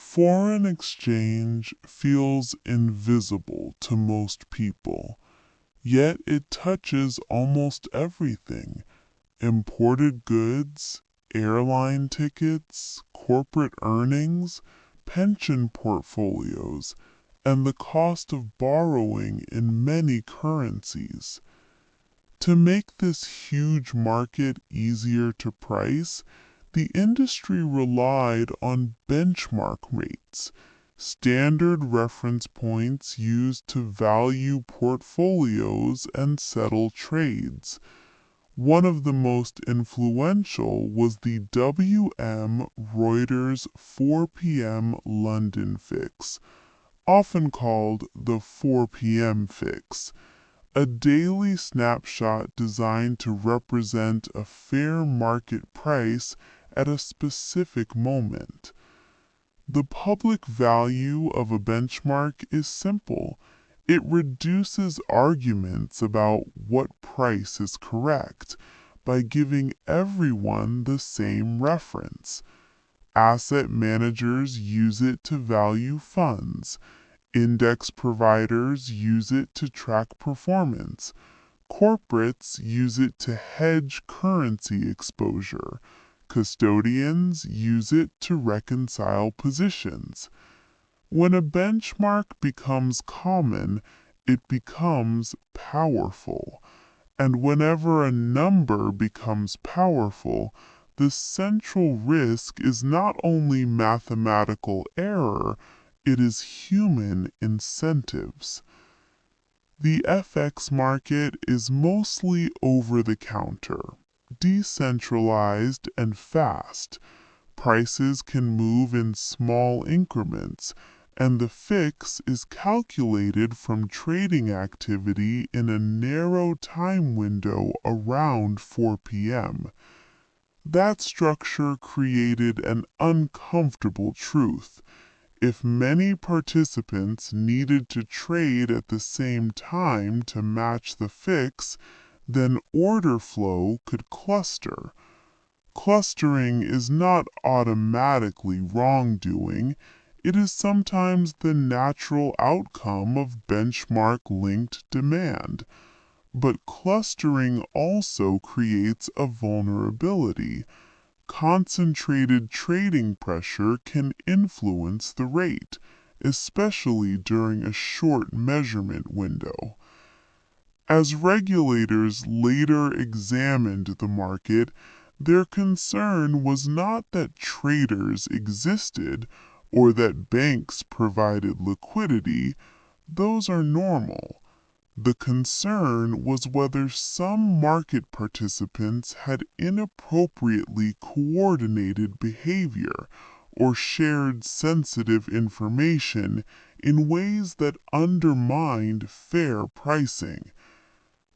Foreign exchange feels invisible to most people, yet it touches almost everything: imported goods, airline tickets, corporate earnings, pension portfolios, and the cost of borrowing in many currencies. To make this huge market easier to price, the industry relied on benchmark rates, standard reference points used to value portfolios and settle trades. One of the most influential was the W.M. Reuters 4 p.m. London fix, often called the 4 p.m. fix, a daily snapshot designed to represent a fair market price at a specific moment. The public value of a benchmark is simple. It reduces arguments about what price is correct by giving everyone the same reference. Asset managers use it to value funds. Index providers use it to track performance. Corporates use it to hedge currency exposure. Custodians use it to reconcile positions. When a benchmark becomes common, it becomes powerful. And whenever a number becomes powerful, the central risk is not only mathematical error, it is human incentives. The FX market is mostly over the counter, decentralized and fast. Prices can move in small increments, and the fix is calculated from trading activity in a narrow time window around 4 p.m. That structure created an uncomfortable truth. If many participants needed to trade at the same time to match the fix, then order flow could cluster. Clustering is not automatically wrongdoing. It is sometimes the natural outcome of benchmark-linked demand. But clustering also creates a vulnerability. Concentrated trading pressure can influence the rate, especially during a short measurement window. As regulators later examined the market, their concern was not that traders existed or that banks provided liquidity. Those are normal. The concern was whether some market participants had inappropriately coordinated behavior or shared sensitive information in ways that undermined fair pricing.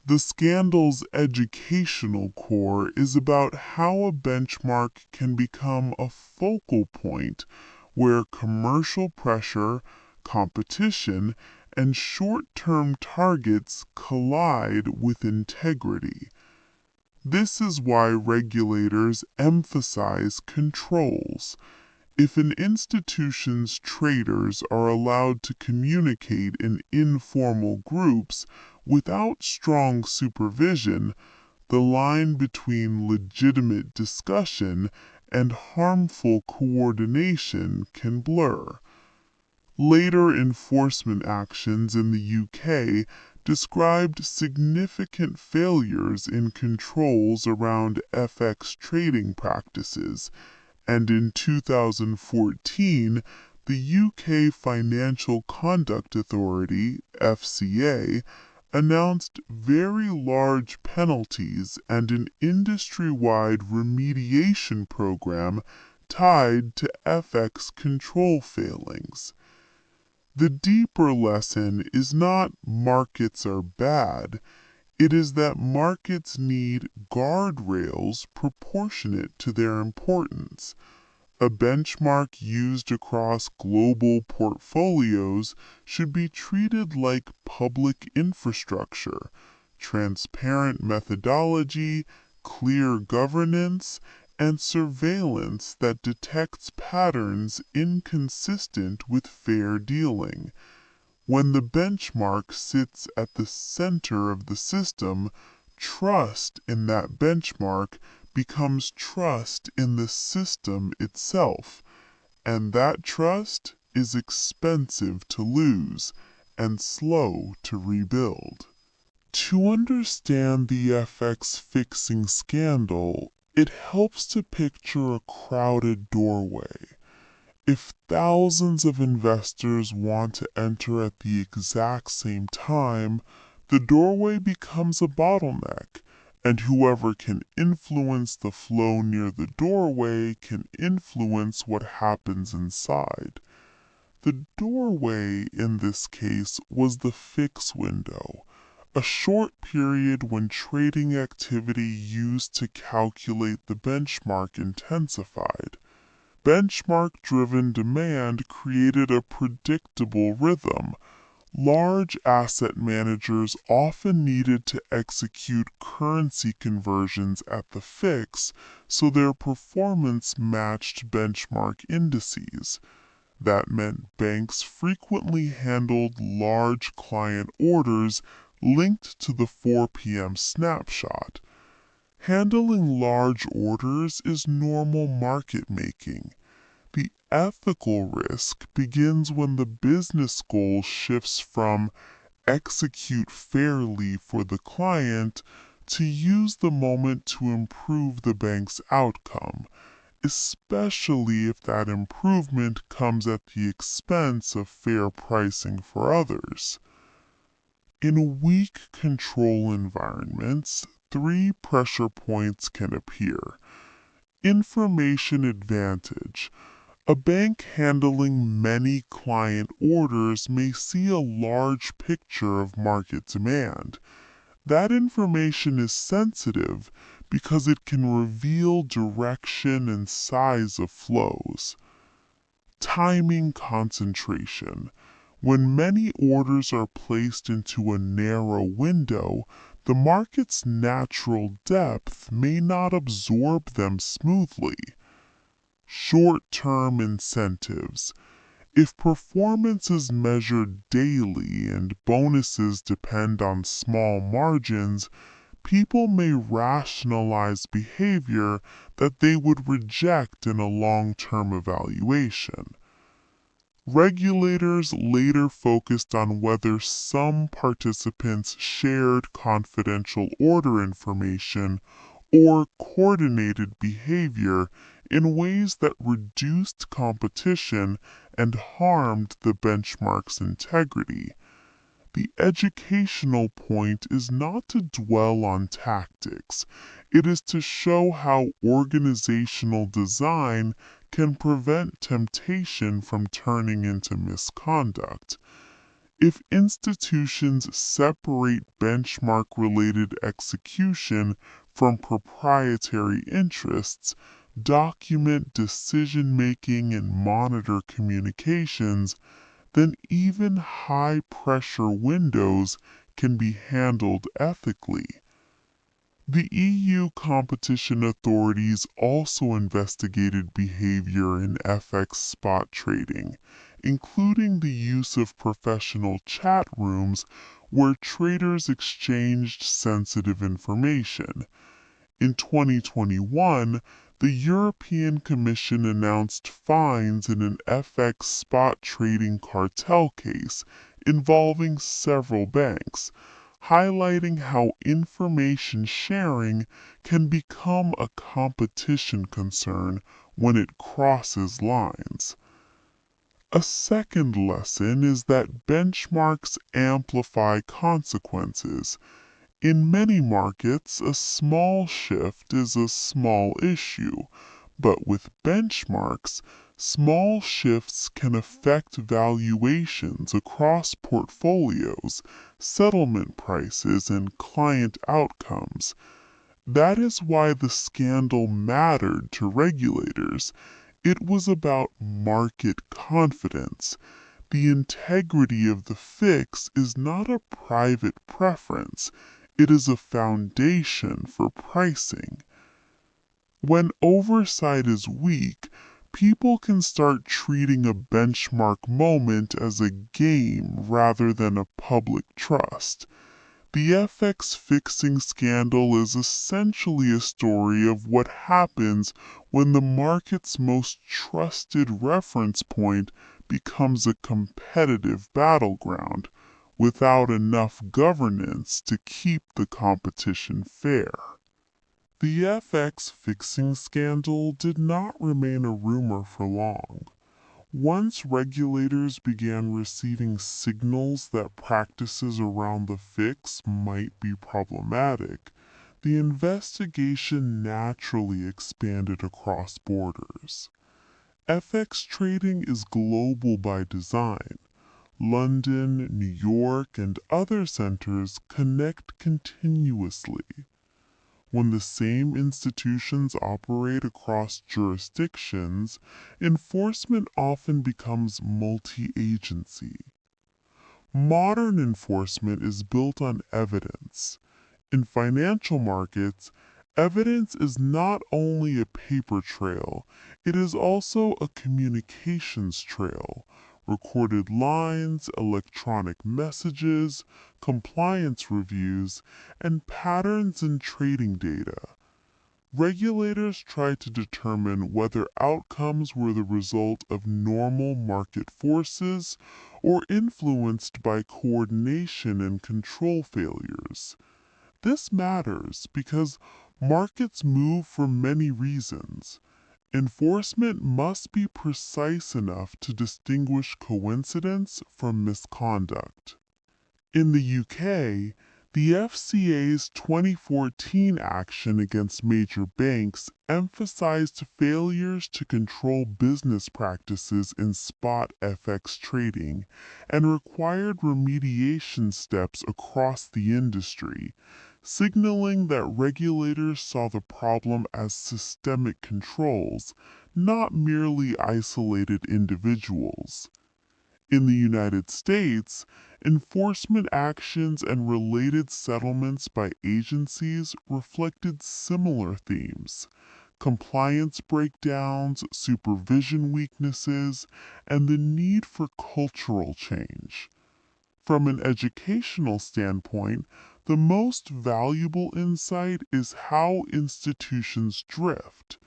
The scandal's educational core is about how a benchmark can become a focal point where commercial pressure, competition, and short-term targets collide with integrity. This is why regulators emphasize controls. If an institution's traders are allowed to communicate in informal groups without strong supervision, the line between legitimate discussion and harmful coordination can blur. Later enforcement actions in the UK described significant failures in controls around FX trading practices, and in 2014, the UK Financial Conduct Authority, FCA, announced very large penalties and an industry-wide remediation program tied to FX control failings. The deeper lesson is not markets are bad. It is that markets need guardrails proportionate to their importance. A benchmark used across global portfolios should be treated like public infrastructure, transparent methodology, clear governance, and surveillance that detects patterns inconsistent with fair dealing. When the benchmark sits at the center of the system, trust in that benchmark becomes trust in the system itself, and that trust is expensive to lose and slow to rebuild. To understand the FX fixing scandal, it helps to picture a crowded doorway. If thousands of investors want to enter at the exact same time, the doorway becomes a bottleneck, and whoever can influence the flow near the doorway can influence what happens inside. The doorway in this case was the fix window, a short period when trading activity used to calculate the benchmark intensified. Benchmark-driven demand created a predictable rhythm. Large asset managers often needed to execute currency conversions at the fix so their performance matched benchmark indices. That meant banks frequently handled large client orders linked to the 4 p.m. snapshot. Handling large orders is normal market making. The ethical risk begins when the business goal shifts from execute fairly for the client to use the moment to improve the bank's outcome, especially if that improvement comes at the expense of fair pricing for others. In weak control environments, three pressure points can appear. Information advantage. A bank handling many client orders may see a large picture of market demand. That information is sensitive because it can reveal direction and size of flows. Timing concentration. When many orders are placed into a narrow window, the market's natural depth may not absorb them smoothly. Short-term incentives. If performance is measured daily and bonuses depend on small margins, people may rationalize behavior that they would reject in a long-term evaluation. Regulators later focused on whether some participants shared confidential order information or coordinated behavior in ways that reduced competition and harmed the benchmark's integrity. The educational point is not to dwell on tactics. It is to show how organizational design can prevent temptation from turning into misconduct. If institutions separate benchmark-related execution from proprietary interests, document decision-making and monitor communications, then even high-pressure windows can be handled ethically. The EU competition authorities also investigated behavior in FX spot trading, including the use of professional chat rooms where traders exchanged sensitive information. In 2021, the European Commission announced fines in an FX spot trading cartel case involving several banks, highlighting how information sharing can become a competition concern when it crosses lines. A second lesson is that benchmarks amplify consequences. In many markets, a small shift is a small issue, but with benchmarks, small shifts can affect valuations across portfolios, settlement prices, and client outcomes. That is why the scandal mattered to regulators. It was about market confidence. The integrity of the fix is not a private preference. It is a foundation for pricing. When oversight is weak, people can start treating a benchmark moment as a game rather than a public trust. The FX fixing scandal is essentially a story of what happens when the market's most trusted reference point becomes a competitive battleground without enough governance to keep the competition fair. The FX fixing scandal did not remain a rumor for long. Once regulators began receiving signals that practices around the fix might be problematic, the investigation naturally expanded across borders. FX trading is global by design. London, New York, and other centers connect continuously. When the same institutions operate across jurisdictions, enforcement often becomes multi-agency. Modern enforcement is built on evidence. In financial markets, evidence is not only a paper trail, it is also a communications trail. Recorded lines, electronic messages, compliance reviews, and patterns in trading data. Regulators try to determine whether outcomes were the result of normal market forces or influenced by coordination and control failures. This matters because markets move for many reasons. Enforcement must be precise enough to distinguish coincidence from misconduct. In the UK, the FCA's 2014 action against major banks emphasized failures to control business practices in spot FX trading and required remediation steps across the industry, signaling that regulators saw the problem as systemic controls, not merely isolated individuals. In the United States, enforcement actions and related settlements by agencies reflected similar themes: compliance breakdowns, supervision weaknesses, and the need for cultural change. From an educational standpoint, the most valuable insight is how institutions drift.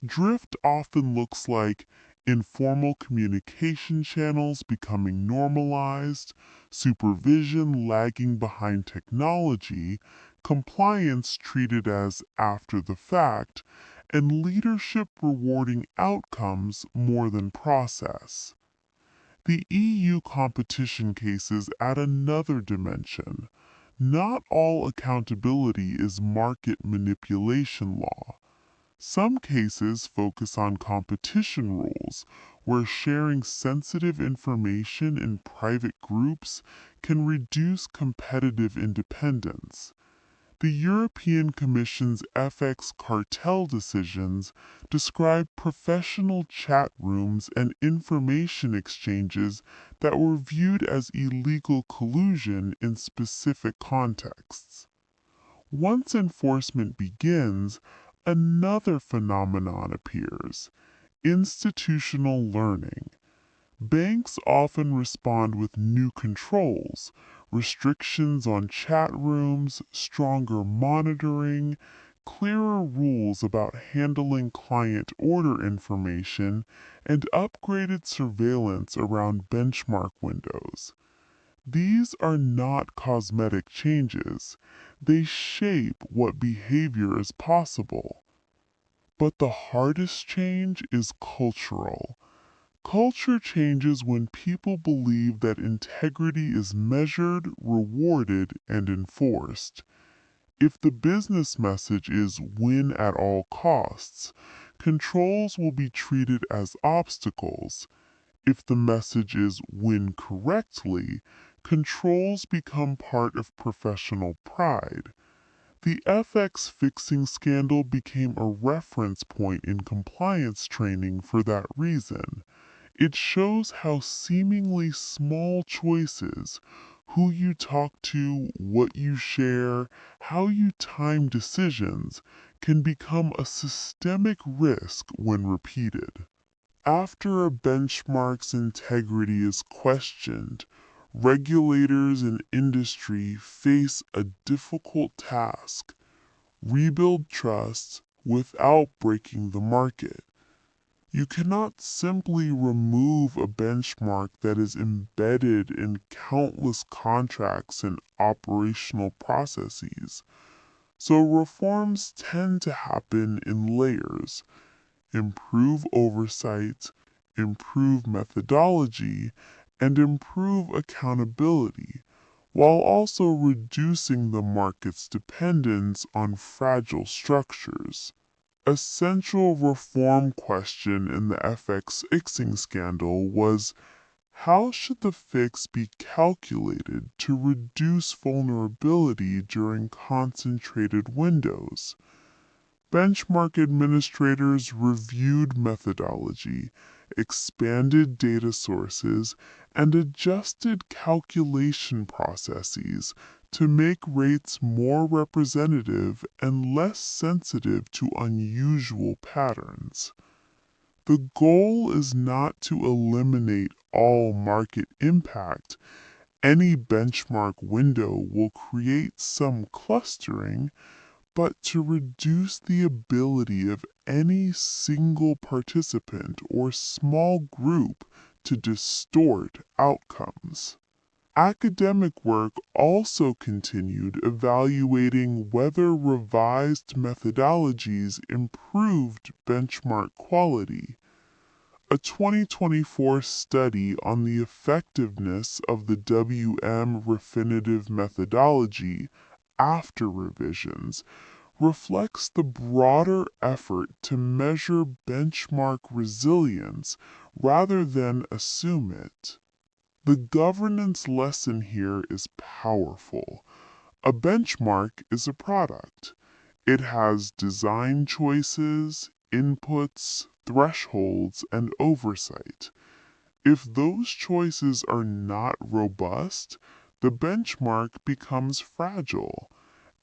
Drift often looks like informal communication channels becoming normalized, supervision lagging behind technology, compliance treated as after the fact, and leadership rewarding outcomes more than process. The EU competition cases add another dimension. Not all accountability is market manipulation law. Some cases focus on competition rules, where sharing sensitive information in private groups can reduce competitive independence. The European Commission's FX cartel decisions describe professional chat rooms and information exchanges that were viewed as illegal collusion in specific contexts. Once enforcement begins, another phenomenon appears: institutional learning. Banks often respond with new controls, restrictions on chat rooms, stronger monitoring, clearer rules about handling client order information, and upgraded surveillance around benchmark windows. These are not cosmetic changes. They shape what behavior is possible. But the hardest change is cultural. Culture changes when people believe that integrity is measured, rewarded, and enforced. If the business message is win at all costs, controls will be treated as obstacles. If the message is win correctly, controls become part of professional pride. The FX fixing scandal became a reference point in compliance training for that reason. It shows how seemingly small choices, who you talk to, what you share, how you time decisions, can become a systemic risk when repeated. After a benchmark's integrity is questioned, regulators and industry face a difficult task: rebuild trust without breaking the market. You cannot simply remove a benchmark that is embedded in countless contracts and operational processes. So reforms tend to happen in layers: improve oversight, improve methodology, and improve accountability, while also reducing the market's dependence on fragile structures. A central reform question in the FX fixing scandal was: how should the fix be calculated to reduce vulnerability during concentrated windows? Benchmark administrators reviewed methodology, expanded data sources, and adjusted calculation processes to make rates more representative and less sensitive to unusual patterns. The goal is not to eliminate all market impact. Any benchmark window will create some clustering, but to reduce the ability of any single participant or small group to distort outcomes. Academic work also continued evaluating whether revised methodologies improved benchmark quality. A 2024 study on the effectiveness of the WM Refinitiv methodology after revisions reflects the broader effort to measure benchmark resilience rather than assume it. The governance lesson here is powerful. A benchmark is a product. It has design choices, inputs, thresholds, and oversight. If those choices are not robust, the benchmark becomes fragile,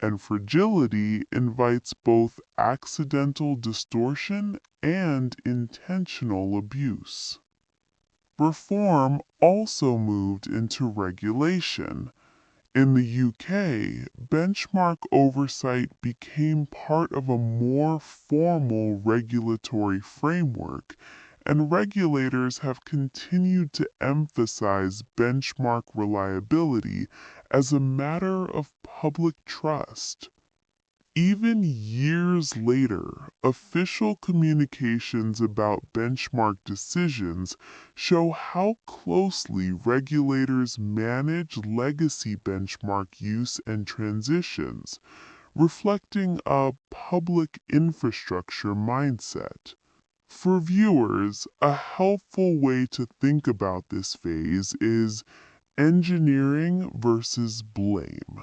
and fragility invites both accidental distortion and intentional abuse. Reform also moved into regulation. In the UK, benchmark oversight became part of a more formal regulatory framework, and regulators have continued to emphasize benchmark reliability as a matter of public trust. Even years later, official communications about benchmark decisions show how closely regulators manage legacy benchmark use and transitions, reflecting a public infrastructure mindset. For viewers, a helpful way to think about this phase is engineering versus blame.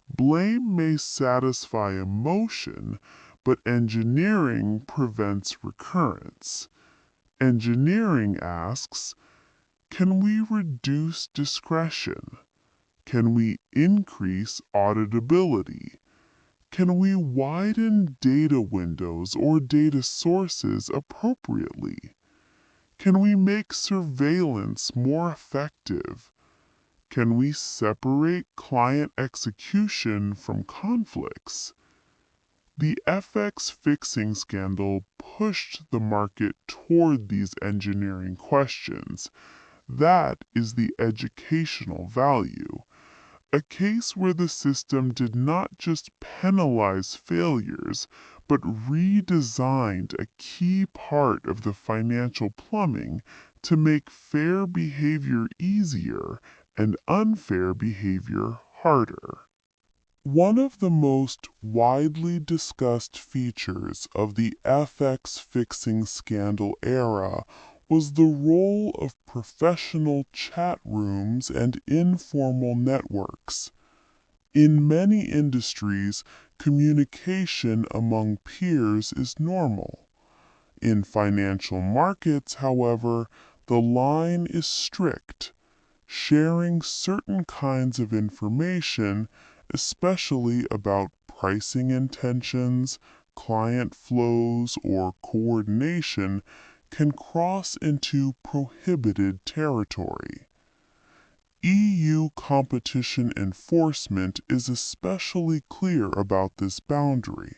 Blame may satisfy emotion, but engineering prevents recurrence. Engineering asks, can we reduce discretion? Can we increase auditability? Can we widen data windows or data sources appropriately? Can we make surveillance more effective? Can we separate client execution from conflicts? The FX fixing scandal pushed the market toward these engineering questions. That is the educational value. A case where the system did not just penalize failures, but redesigned a key part of the financial plumbing to make fair behavior easier and unfair behavior harder. One of the most widely discussed features of the FX fixing scandal era was the role of professional chat rooms and informal networks. In many industries, communication among peers is normal. In financial markets, however, the line is strict. Sharing certain kinds of information, especially about pricing intentions, client flows, or coordination can cross into prohibited territory. EU competition enforcement is especially clear about this boundary.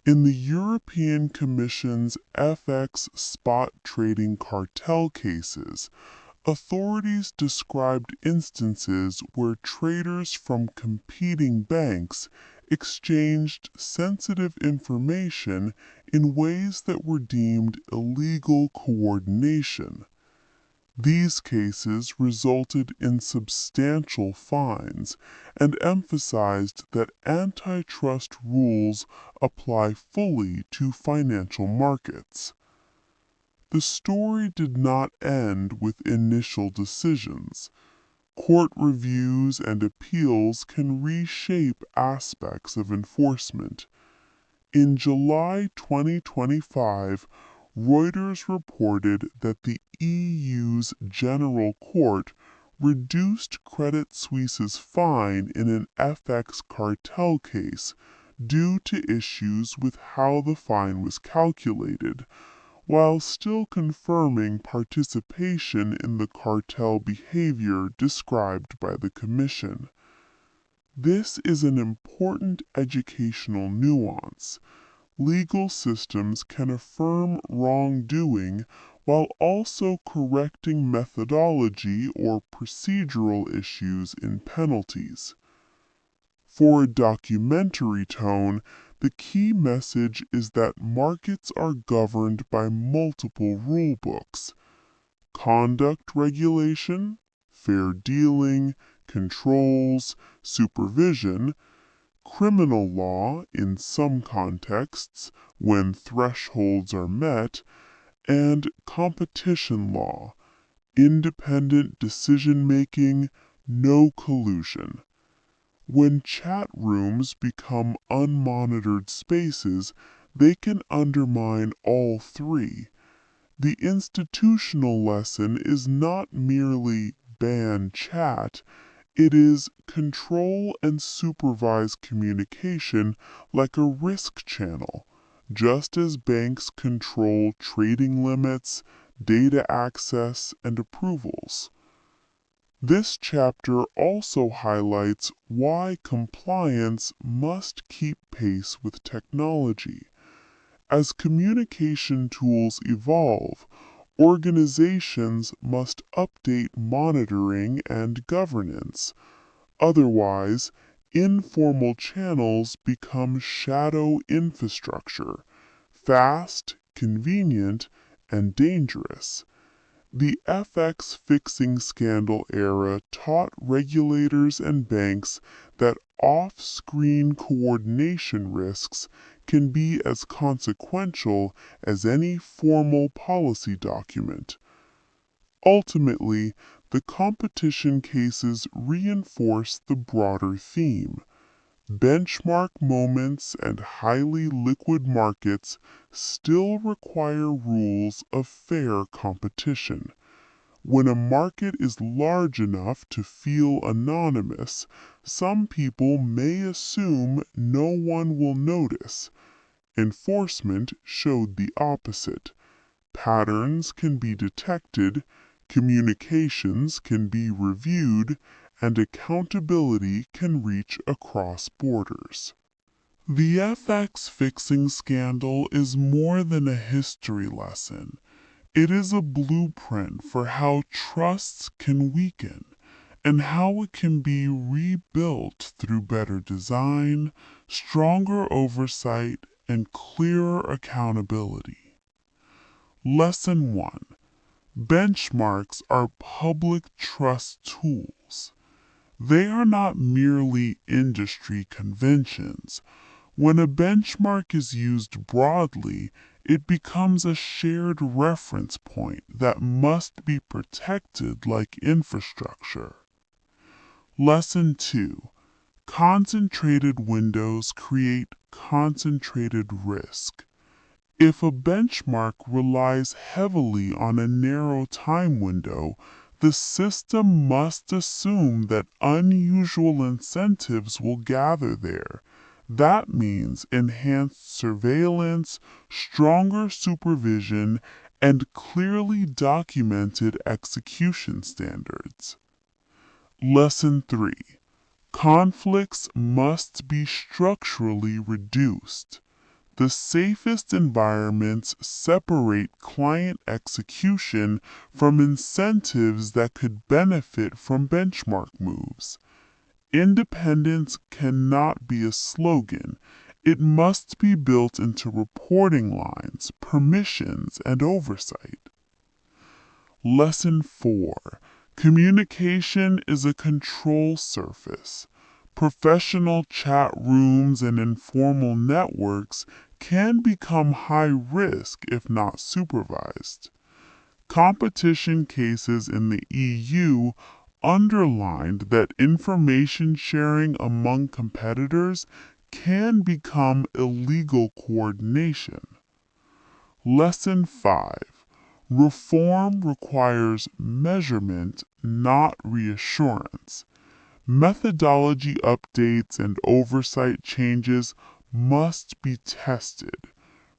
In the European Commission's FX spot trading cartel cases, authorities described instances where traders from competing banks exchanged sensitive information in ways that were deemed illegal coordination. These cases resulted in substantial fines and emphasized that antitrust rules apply fully to financial markets. The story did not end with initial decisions. Court reviews and appeals can reshape aspects of enforcement. In July 2025, Reuters reported that the EU's General Court reduced Credit Suisse's fine in an FX cartel case due to issues with how the fine was calculated, while still confirming participation in the cartel behavior described by the Commission. This is an important educational nuance. Legal systems can affirm wrongdoing while also correcting methodology or procedural issues in penalties. For a documentary tone, the key message is that markets are governed by multiple rulebooks: conduct regulation, fair dealing, controls, supervision, criminal law in some contexts when thresholds are met, and competition law, independent decision-making, no collusion. When chat rooms become unmonitored spaces, they can undermine all three. The institutional lesson is not merely ban chat, it is control and supervise communication like a risk channel, just as banks control trading limits, data access, and approvals. This chapter also highlights why compliance must keep pace with technology. As communication tools evolve, organizations must update monitoring and governance. Otherwise, informal channels become shadow infrastructure, fast, convenient, and dangerous. The FX fixing scandal era taught regulators and banks that off-screen coordination risks can be as consequential as any formal policy document. Ultimately, the competition cases reinforce the broader theme. Benchmark moments and highly liquid markets still require rules of fair competition. When a market is large enough to feel anonymous, some people may assume no one will notice. Enforcement showed the opposite. Patterns can be detected, communications can be reviewed, and accountability can reach across borders. The FX fixing scandal is more than a history lesson. It is a blueprint for how trusts can weaken and how it can be rebuilt through better design, stronger oversight, and clearer accountability. Lesson 1. Benchmarks are public trust tools. They are not merely industry conventions. When a benchmark is used broadly, it becomes a shared reference point that must be protected like infrastructure. Lesson 2. Concentrated windows create concentrated risk. If a benchmark relies heavily on a narrow time window, the system must assume that unusual incentives will gather there. That means enhanced surveillance, stronger supervision, and clearly documented execution standards. Lesson 3. Conflicts must be structurally reduced. The safest environments separate client execution from incentives that could benefit from benchmark moves. Independence cannot be a slogan. It must be built into reporting lines, permissions, and oversight. Lesson 4. Communication is a control surface. Professional chat rooms and informal networks can become high risk if not supervised. Competition cases in the EU underlined that information sharing among competitors can become illegal coordination. Lesson 5. Reform requires measurement, not reassurance. Methodology updates and oversight changes must be tested.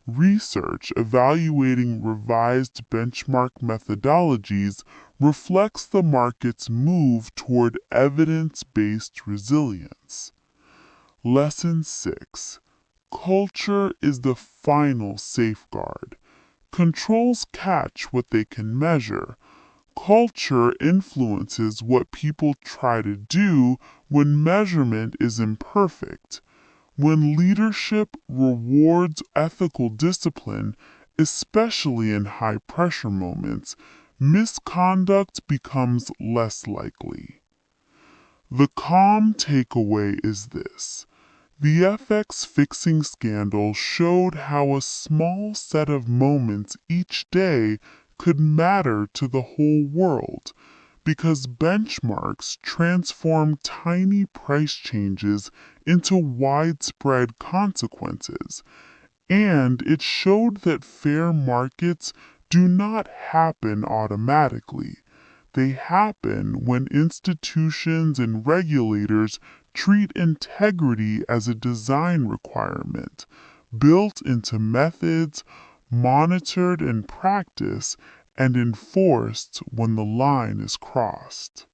Research evaluating revised benchmark methodologies reflects the market's move toward evidence-based resilience. Lesson 6. Culture is the final safeguard. Controls catch what they can measure. Culture influences what people try to do when measurement is imperfect. When leadership rewards ethical discipline, especially in high-pressure moments, misconduct becomes less likely. The calm takeaway is this. The FX fixing scandal showed how a small set of moments each day could matter to the whole world, because benchmarks transform tiny price changes into widespread consequences, and it showed that fair markets do not happen automatically. They happen when institutions and regulators treat integrity as a design requirement, built into methods, monitored in practice, and enforced when the line is crossed.